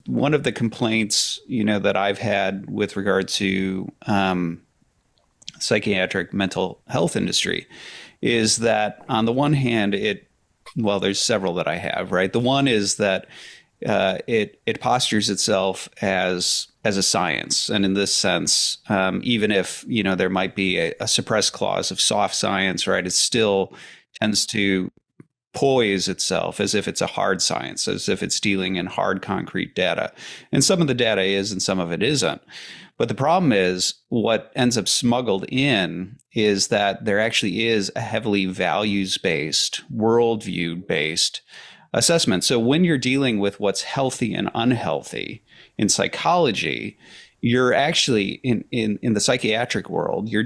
one of the complaints, that I've had with regard to psychiatric mental health industry is that on the one hand, well, there's several that I have, right? The one is that it postures itself as a science, and in this sense, even if there might be a suppressed clause of soft science, right? It still tends to poise itself as if it's a hard science, as if it's dealing in hard concrete data, and some of the data is, and some of it isn't. But the problem is what ends up smuggled in is that there actually is a heavily values-based, worldview-based assessment. So when you're dealing with what's healthy and unhealthy in psychology, you're actually in the psychiatric world, you're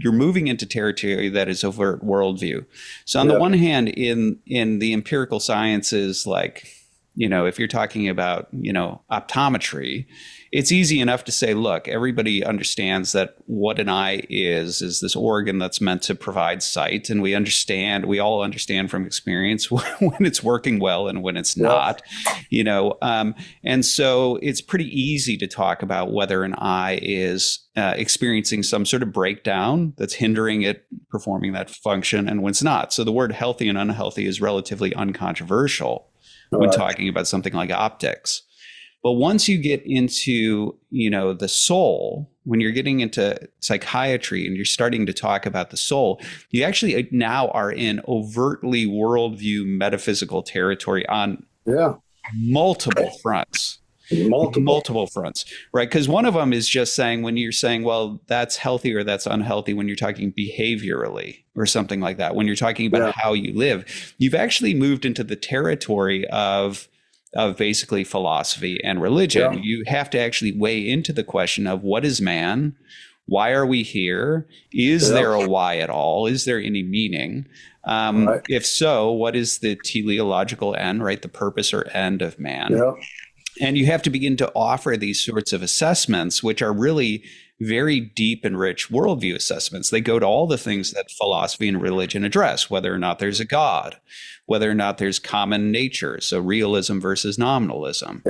moving into territory that is overt worldview. So on the one hand, in the empirical sciences, like, if you're talking about, optometry, it's easy enough to say, look, everybody understands that what an eye is this organ that's meant to provide sight. And we all understand from experience when it's working well and when it's not, and so it's pretty easy to talk about whether an eye is experiencing some sort of breakdown that's hindering it performing that function and when it's not. So the word healthy and unhealthy is relatively uncontroversial when talking about something like optics. But once you get into, the soul, when you're getting into psychiatry and you're starting to talk about the soul, you actually now are in overtly worldview metaphysical territory on multiple fronts. Multiple fronts, right? Because one of them is just saying, when you're saying, well, that's healthy or that's unhealthy, when you're talking behaviorally or something like that, when you're talking about how you live, you've actually moved into the territory of basically philosophy and religion. You have to actually weigh into the question of what is man? Why are we here? Is there a why at all? Is there any meaning? If so, what is the teleological end, right? The purpose or end of man? And you have to begin to offer these sorts of assessments, which are really very deep and rich worldview assessments. They go to all the things that philosophy and religion address, whether or not there's a God, whether or not there's common nature, so realism versus nominalism,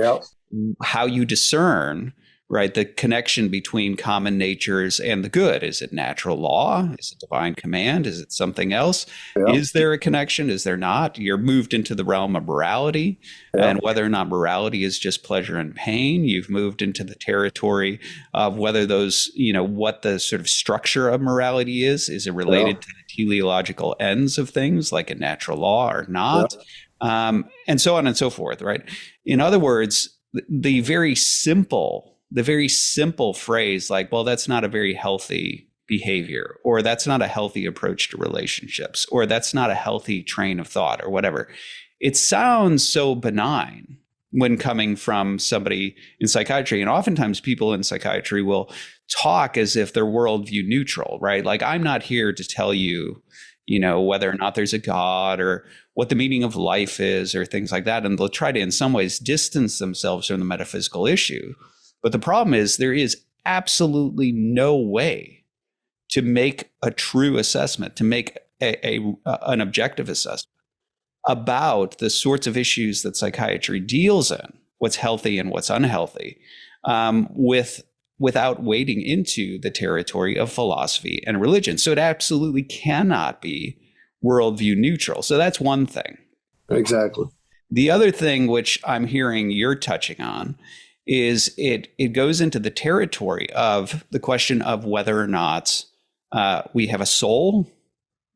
how you discern, right, the connection between common natures and the good. Is it natural law? Is it divine command? Is it something else? Is there a connection? Is there not? You're moved into the realm of morality, and whether or not morality is just pleasure and pain. You've moved into the territory of whether those, what the sort of structure of morality is. Is it related to the teleological ends of things like a natural law or not? And so on and so forth, right? In other words, the very simple phrase like, well, that's not a very healthy behavior, or that's not a healthy approach to relationships, or that's not a healthy train of thought, or whatever. It sounds so benign when coming from somebody in psychiatry. And oftentimes people in psychiatry will talk as if they're worldview neutral, right? Like, I'm not here to tell you, whether or not there's a God or what the meaning of life is or things like that. And they'll try to, in some ways, distance themselves from the metaphysical issue. But the problem is there is absolutely no way to make a true assessment, to make an objective assessment about the sorts of issues that psychiatry deals in, what's healthy and what's unhealthy, without wading into the territory of philosophy and religion. So it absolutely cannot be worldview neutral. So that's one thing. Exactly. The other thing, which I'm hearing you're touching on, is it goes into the territory of the question of whether or not we have a soul,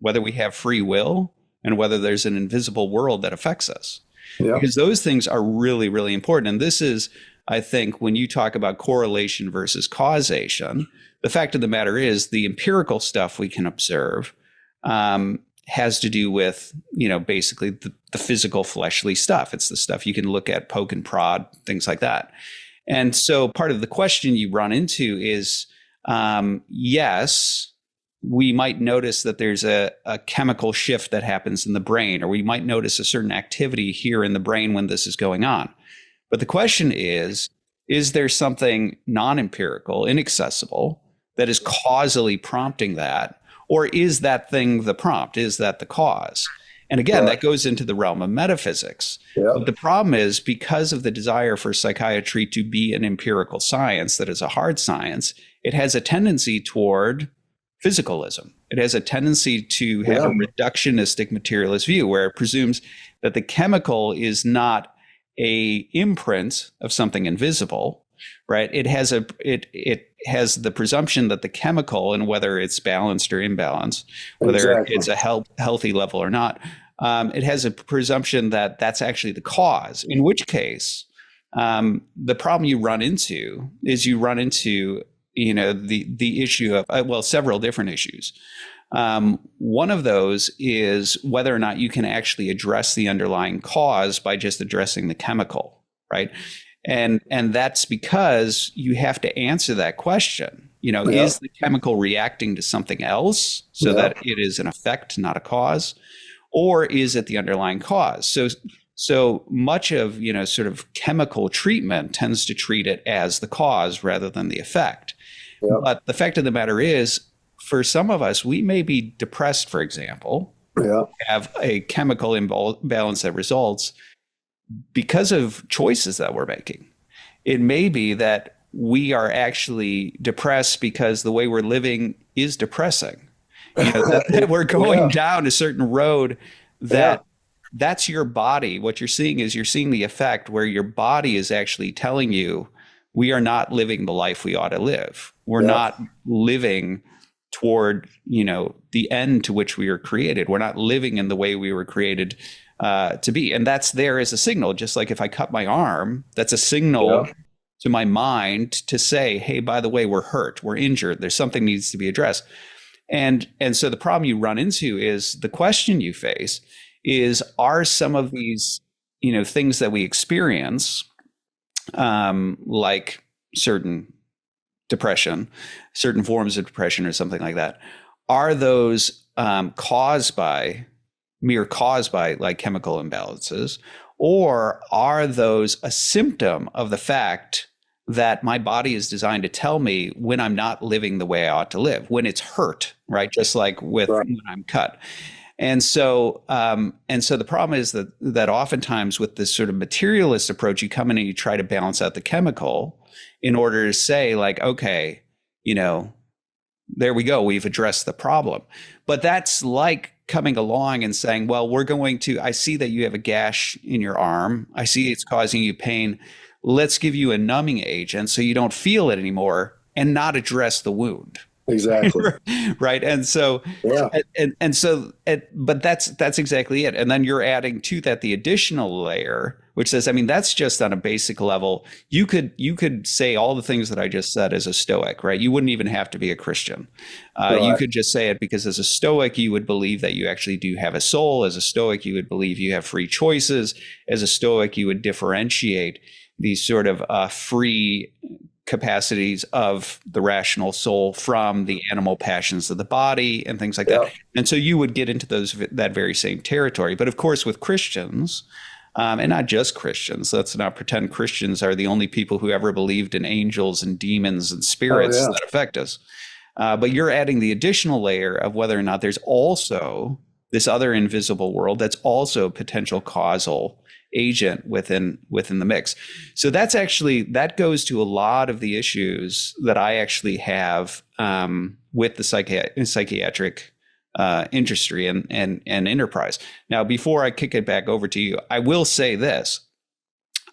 whether we have free will, and whether there's an invisible world that affects us. Because those things are really, really important. And this is, I think, when you talk about correlation versus causation, the fact of the matter is the empirical stuff we can observe has to do with, basically the physical fleshly stuff. It's the stuff you can look at, poke and prod, things like that. And so part of the question you run into is, yes, we might notice that there's a chemical shift that happens in the brain, or we might notice a certain activity here in the brain when this is going on. But the question is there something non-empirical, inaccessible, that is causally prompting that? Or is that thing the prompt? Is that the cause? And again, Right. that goes into the realm of metaphysics. But Yep. the problem is, because of the desire for psychiatry to be an empirical science that is a hard science, it has a tendency toward physicalism. It has a tendency to have a Yeah. reductionistic materialist view where it presumes that the chemical is not a imprint of something invisible, right? It has the presumption that the chemical, and whether it's balanced or imbalanced, whether Exactly. it's a healthy level or not, it has a presumption that that's actually the cause. In which case, the problem you run into is the issue of several different issues. One of those is whether or not you can actually address the underlying cause by just addressing the chemical, right? And that's because you have to answer that question. Yep. Is the chemical reacting to something else so that Yep. it is an effect, not a cause, or is it the underlying cause? So much of sort of chemical treatment tends to treat it as the cause rather than the effect. Yep. But the fact of the matter is, for some of us, we may be depressed, for example, Yep. have a chemical imbalance that results because of choices that we're making. It may be that we are actually depressed because the way we're living is depressing. That we're going Yeah. down a certain road Yeah. that's your body. What you're seeing is you're seeing the effect where your body is actually telling you we are not living the life we ought to live. We're Yep. not living toward, the end to which we were created. We're not living in the way we were created to be. And that's there as a signal. Just like if I cut my arm, that's a signal Yep. to my mind to say, hey, by the way, we're hurt, we're injured, there's something needs to be addressed. And so the problem you run into is the question you face is, are some of these, things that we experience, like certain depression, certain forms of depression or something like that, are those caused by like chemical imbalances, or are those a symptom of the fact that my body is designed to tell me when I'm not living the way I ought to live, when it's hurt, right? Just like with Right. when I'm cut. And so the problem is that oftentimes with this sort of materialist approach, you come in and you try to balance out the chemical in order to say, like, okay, there we go, we've addressed the problem. But that's like coming along and saying, well, I see that you have a gash in your arm. I see it's causing you pain. Let's give you a numbing agent so you don't feel it anymore and not address the wound. Exactly. Right. And so, Yeah. but that's exactly it. And then you're adding to that the additional layer, which says, I mean, that's just on a basic level. You could say all the things that I just said as a Stoic, right? You wouldn't even have to be a Christian. You Right. could just say it because as a Stoic, you would believe that you actually do have a soul. As a Stoic, you would believe you have free choices. As a Stoic, you would differentiate these sort of free capacities of the rational soul from the animal passions of the body and things like that. Yep. And so you would get into that very same territory. But of course, with Christians, and not just Christians, let's not pretend Christians are the only people who ever believed in angels and demons and Oh spirits yeah. that affect us. But you're adding the additional layer of whether or not there's also this other invisible world that's also a potential causal agent within the mix. So that goes to a lot of the issues that I actually have with the psychiatric industry and enterprise. Now, before I kick it back over to you, I will say this.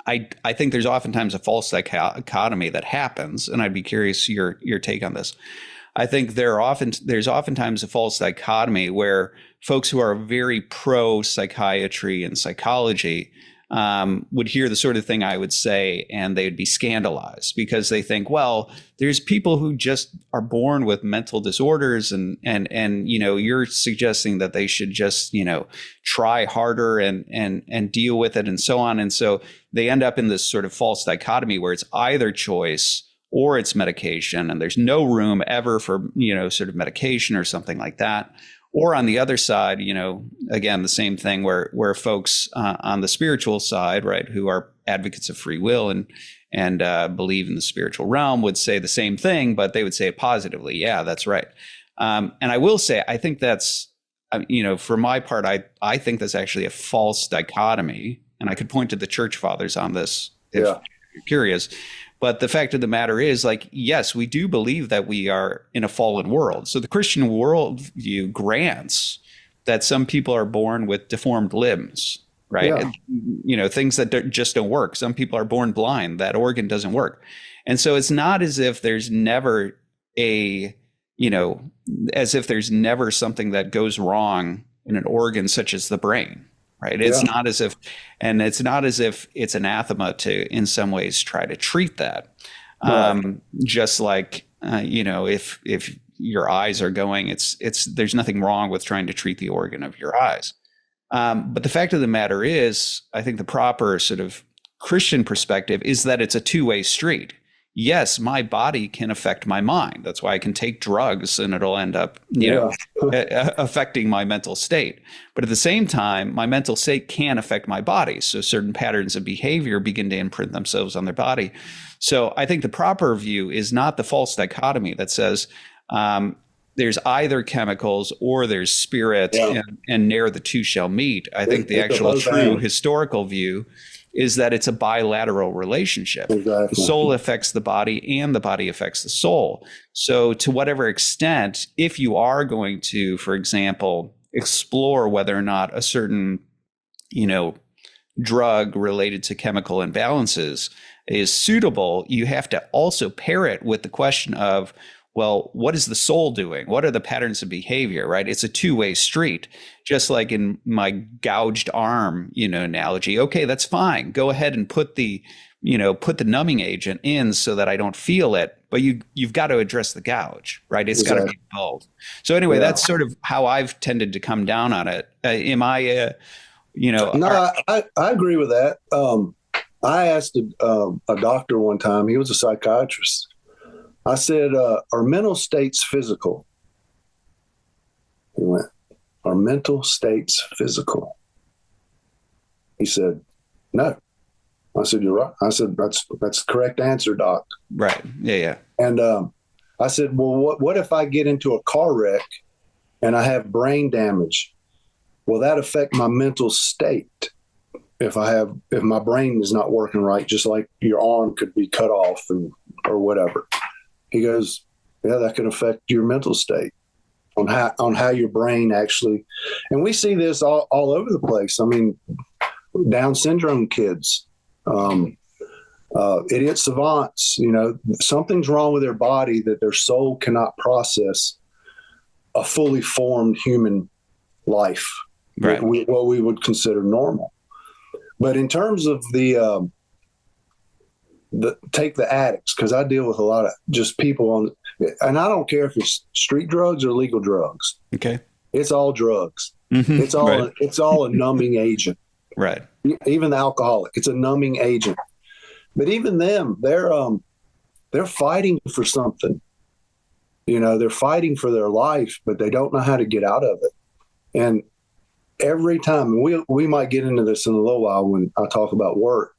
I think there's oftentimes a false dichotomy that happens, and I'd be curious your take on this. I think there's oftentimes a false dichotomy where folks who are very pro psychiatry and psychology would hear the sort of thing I would say, and they'd be scandalized because they think, well, there's people who just are born with mental disorders, and you're suggesting that they should just try harder and deal with it and so on, and so they end up in this sort of false dichotomy where it's either choice or it's medication, and there's no room ever for sort of medication or something like that. Or on the other side, again, the same thing where folks on the spiritual side, right, who are advocates of free will and believe in the spiritual realm would say the same thing, but they would say it positively. Yeah, that's right. And I will say, I think that's for my part, I think that's actually a false dichotomy, and I could point to the church fathers on this if you're curious. But the fact of the matter is, like, yes, we do believe that we are in a fallen world. So the Christian worldview grants that some people are born with deformed limbs, right? Yeah. And, things that just don't work. Some people are born blind. That organ doesn't work. And so it's not as if there's never as if there's never something that goes wrong in an organ such as the brain, right? It's not as if it's anathema to, in some ways, try to treat that. Right. Just like, if your eyes are going, there's nothing wrong with trying to treat the organ of your eyes. But the fact of the matter is, I think the proper sort of Christian perspective is that it's a two-way street. Yes, my body can affect my mind. That's why I can take drugs and it'll end up, affecting my mental state. But at the same time, my mental state can affect my body. So certain patterns of behavior begin to imprint themselves on their body. So I think the proper view is not the false dichotomy that says there's either chemicals or there's spirit, and ne'er the two shall meet. I think the actual true historical view is that it's a bilateral relationship. Exactly. The soul affects the body and the body affects the soul. So to whatever extent, if you are going to, for example, explore whether or not a certain, drug related to chemical imbalances is suitable, you have to also pair it with the question of, well, what is the soul doing? What are the patterns of behavior, right? It's a two-way street. Just like in my gouged arm, analogy. Okay, that's fine. Go ahead and put the numbing agent in so that I don't feel it. But you've got to address the gouge, right? It's got to be bold. So anyway, that's sort of how I've tended to come down on it. No, I agree with that. I asked a doctor one time. He was a psychiatrist. I said, are mental states physical? He went, are mental states physical? He said, no. I said, you're right. I said, that's the correct answer, doc. Right. Yeah. And I said, well, what if I get into a car wreck and I have brain damage? Will that affect my mental state if my brain is not working right, just like your arm could be cut off or whatever? He goes, yeah, that can affect your mental state on how your brain actually, and we see this all over the place. I mean, Down syndrome kids, idiot savants, something's wrong with their body that their soul cannot process a fully formed human life, right? What we would consider normal. But in terms of take the addicts, because I deal with a lot of just people and I don't care if it's street drugs or legal drugs. Okay. It's all drugs. Mm-hmm. It's all a numbing agent. Right. Even the alcoholic, it's a numbing agent. But even them, they're fighting for something. They're fighting for their life, but they don't know how to get out of it. And every time, we might get into this in a little while when I talk about work.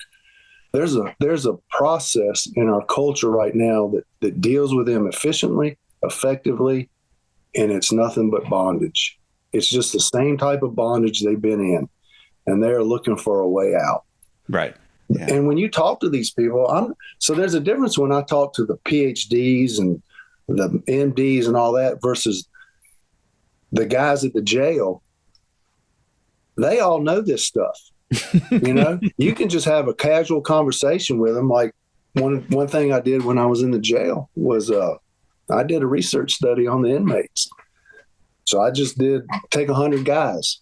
There's a process in our culture right now that deals with them efficiently, effectively, and it's nothing but bondage. It's just the same type of bondage they've been in, and they're looking for a way out. Right. Yeah. And when you talk to these people, so there's a difference when I talk to the PhDs and the MDs and all that versus the guys at the jail. They all know this stuff. You can just have a casual conversation with them. Like one thing I did when I was in the jail was I did a research study on the inmates. So I just take 100 guys.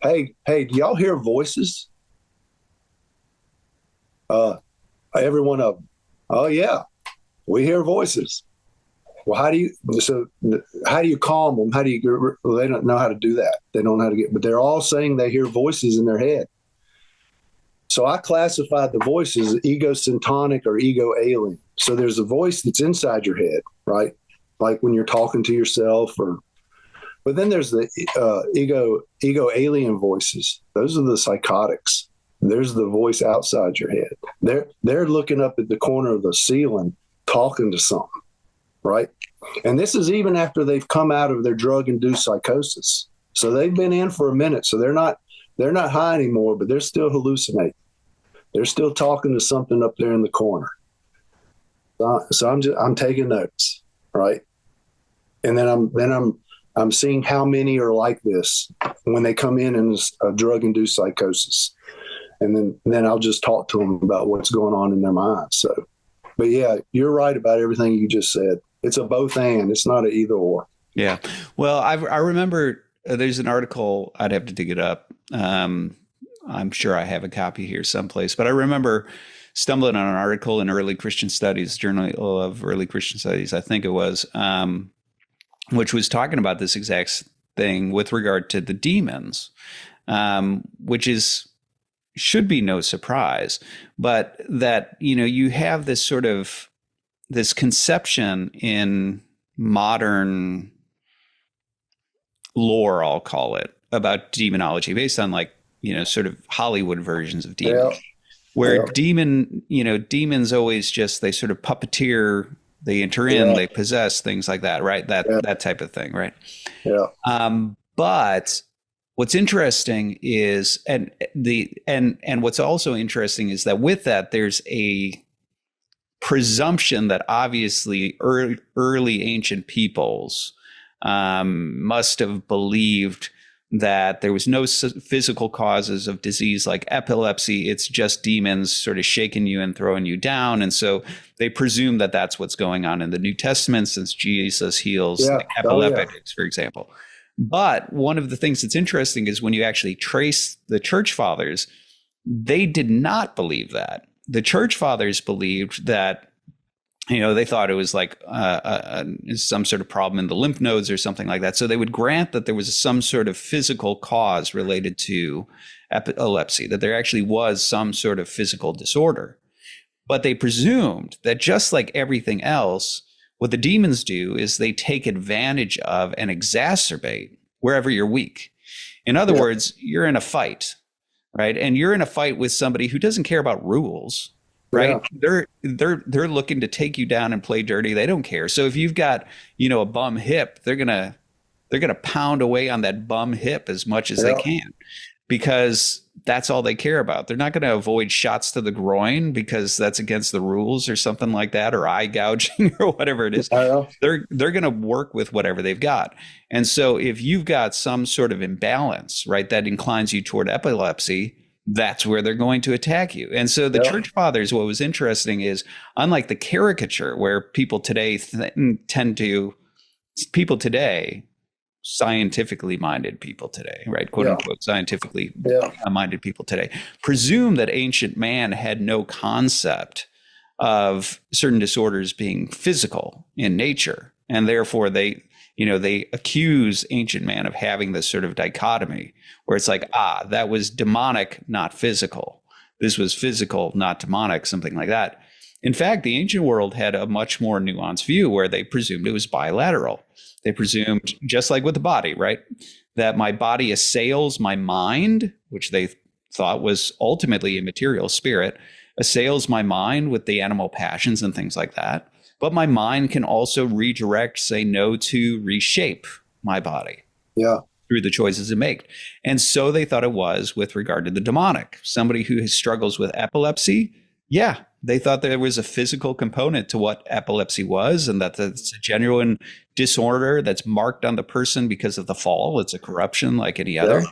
Hey, do y'all hear voices? Every one of them. Oh yeah, we hear voices. Well, how do you calm them? How do you? Well, they don't know how to do that. They don't know how to but they're all saying they hear voices in their head. So I classified the voices as egosyntonic or ego alien. So there's a voice that's inside your head, right? Like when you're talking to yourself, but then there's the ego alien voices. Those are the psychotics. There's the voice outside your head. They're looking up at the corner of the ceiling, talking to something, right? And this is even after they've come out of their drug-induced psychosis. So they've been in for a minute. So they're not high anymore, but they're still hallucinating. They're still talking to something up there in the corner. So I'm taking notes, right? And then I'm seeing how many are like this when they come in a drug induced psychosis, and then I'll just talk to them about what's going on in their minds. So, but yeah, you're right about everything you just said. It's a both and. It's not an either or. Yeah. Well, I remember there's an article. I'd have to dig it up. I'm sure I have a copy here someplace, but I remember stumbling on an article in Early Christian Studies, Journal of Early Christian Studies, I think it was, which was talking about this exact thing with regard to the demons, which should be no surprise, but that, you have this sort of this conception in modern lore, I'll call it, about demonology based on sort of Hollywood versions of demons, where demons always just, they sort of puppeteer, they enter in, they possess, things like that, right? That type of thing, right? But what's interesting is, and what's also interesting is that with that, there's a presumption that obviously early ancient peoples must have believed that there was no physical causes of disease like epilepsy. It's just demons sort of shaking you and throwing you down. And so they presume that that's what's going on in the New Testament, since Jesus heals epileptics, for example. But one of the things that's interesting is when you actually trace the church fathers, they did not believe that. The church fathers believed that, they thought it was like some sort of problem in the lymph nodes or something like that. So they would grant that there was some sort of physical cause related to epilepsy, that there actually was some sort of physical disorder. But they presumed that just like everything else, what the demons do is they take advantage of and exacerbate wherever you're weak. In other words, you're in a fight, right? And you're in a fight with somebody who doesn't care about rules. Right. Yeah. They're looking to take you down and play dirty. They don't care. So if you've got, a bum hip, they're gonna pound away on that bum hip as much as they can, because that's all they care about. They're not going to avoid shots to the groin because that's against the rules or something like that, or eye gouging or whatever it is. They're going to work with whatever they've got. And so if you've got some sort of imbalance, right, that inclines you toward epilepsy, that's where they're going to attack you. And so the church fathers, what was interesting is, unlike the caricature where people today scientifically minded people today, right? Quote unquote, scientifically minded people today presume that ancient man had no concept of certain disorders being physical in nature. And therefore they accuse ancient man of having this sort of dichotomy where it's like, that was demonic, not physical. This was physical, not demonic, something like that. In fact, the ancient world had a much more nuanced view where they presumed it was bilateral. They presumed, just like with the body, right, that my body assails my mind, which they thought was ultimately a material spirit, assails my mind with the animal passions and things like that. But my mind can also redirect, say no to, reshape my body through the choices it makes. And so they thought it was with regard to the demonic. Somebody who struggles with epilepsy, they thought there was a physical component to what epilepsy was, and that it's a genuine disorder that's marked on the person because of the fall. It's a corruption like any other.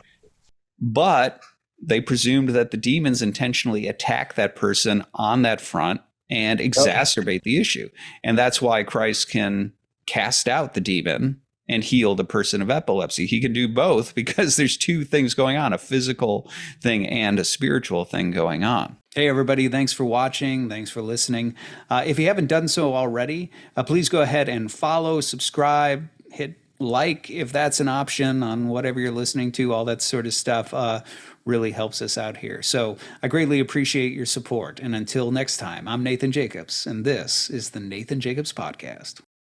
But they presumed that the demons intentionally attack that person on that front and exacerbate the issue. And that's why Christ can cast out the demon and heal the person of epilepsy. He can do both because there's two things going on, a physical thing and a spiritual thing going on. Hey, everybody. Thanks for watching. Thanks for listening. If you haven't done so already, please go ahead and follow, subscribe, hit like if that's an option on whatever you're listening to, all that sort of stuff. Really helps us out here. So I greatly appreciate your support. And until next time, I'm Nathan Jacobs, and this is the Nathan Jacobs Podcast.